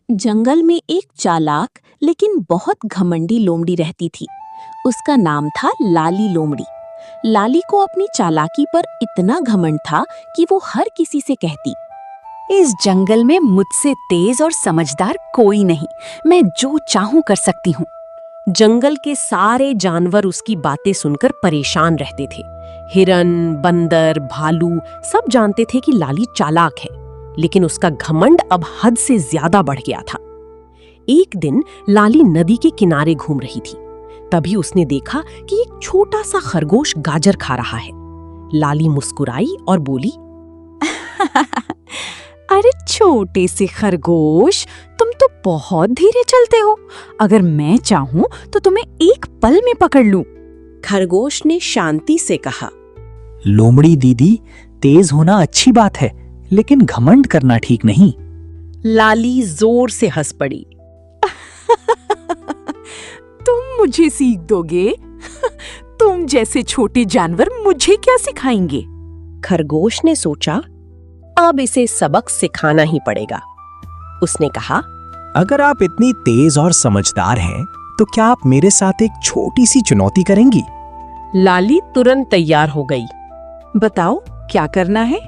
जंगल में एक चालाक लेकिन बहुत घमंडी लोमड़ी रहती थी। उसका नाम था लाली लोमड़ी। लाली को अपनी चालाकी पर इतना घमंड था कि वो हर किसी से कहती, इस जंगल में मुझसे तेज और समझदार कोई नहीं, मैं जो चाहूं कर सकती हूँ। जंगल के सारे जानवर उसकी बातें सुनकर परेशान रहते थे। हिरन, बंदर, भालू सब जानते थे कि लाली चालाक है, लेकिन उसका घमंड अब हद से ज्यादा बढ़ गया था। एक दिन लाली नदी के किनारे घूम रही थी। तभी उसने देखा कि एक छोटा सा खरगोश गाजर खा रहा है। लाली मुस्कुराई और बोली, अरे छोटे से खरगोश, तुम तो बहुत धीरे चलते हो। अगर मैं चाहूं तो तुम्हें एक पल में पकड़ लूं। खरगोश ने शांति से कहा, लोमड़ी दीदी, तेज होना अच्छी बात है, लेकिन घमंड करना ठीक नहीं। लाली जोर से हंस पड़ी। तुम मुझे सीख दोगे? तुम जैसे छोटे जानवर मुझे क्या सिखाएंगे? खरगोश ने सोचा, अब इसे सबक सिखाना ही पड़ेगा। उसने कहा, अगर आप इतनी तेज और समझदार हैं, तो क्या आप मेरे साथ एक छोटी सी चुनौती करेंगी? लाली तुरंत तैयार हो गई। बताओ क्या करना है?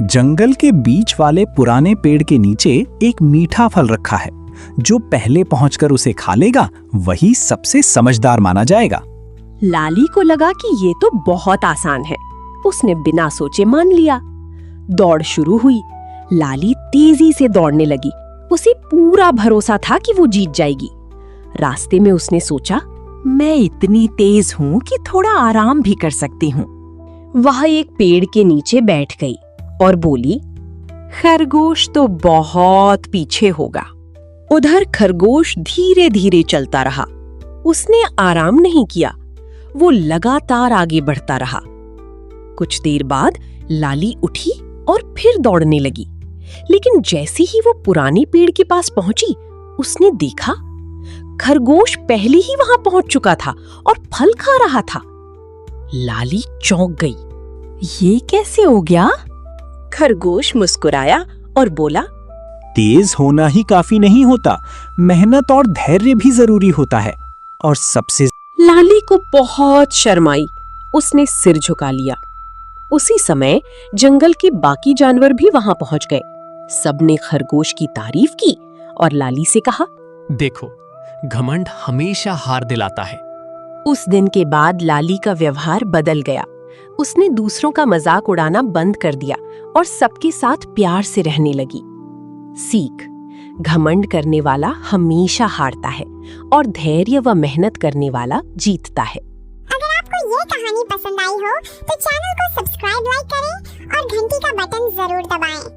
जंगल के बीच वाले पुराने पेड़ के नीचे एक मीठा फल रखा है। जो पहले पहुंचकर उसे खा लेगा, वही सबसे समझदार माना जाएगा। लाली को लगा कि ये तो बहुत आसान है। उसने बिना सोचे मान लिया। दौड़ शुरू हुई। लाली तेजी से दौड़ने लगी। उसे पूरा भरोसा था कि वो जीत जाएगी। रास्ते में उसने सोचा, मैं इतनी तेज हूँ कि थोड़ा आराम भी कर सकती हूँ। वह एक पेड़ के नीचे बैठ गई और बोली, खरगोश तो बहुत पीछे होगा। उधर खरगोश धीरे धीरे चलता रहा। उसने आराम नहीं किया। वो लगातार आगे बढ़ता रहा। कुछ देर बाद लाली उठी और फिर दौड़ने लगी। लेकिन जैसे ही वो पुराने पेड़ के पास पहुंची, उसने देखा खरगोश पहले ही वहां पहुंच चुका था और फल खा रहा था। लाली चौंक गई। ये कैसे हो गया? खरगोश मुस्कुराया और बोला, तेज होना ही काफी नहीं होता, मेहनत और धैर्य भी जरूरी होता है। और सबसे लाली को बहुत शर्म आई। उसने सिर झुका लिया। उसी समय जंगल के बाकी जानवर भी वहां पहुंच गए। सबने खरगोश की तारीफ की और लाली से कहा, देखो, घमंड हमेशा हार दिलाता है। उस दिन के बाद लाली का व्यवहार बदल गया। उसने दूसरों का मजाक उड़ाना बंद कर दिया और सबके साथ प्यार से रहने लगी। सीख: घमंड करने वाला हमेशा हारता है और धैर्य व मेहनत करने वाला जीतता है। अगर आपको ये कहानी पसंद आई हो तो चैनल को सब्सक्राइब, लाइक करें और घंटी का बटन जरूर दबाएं।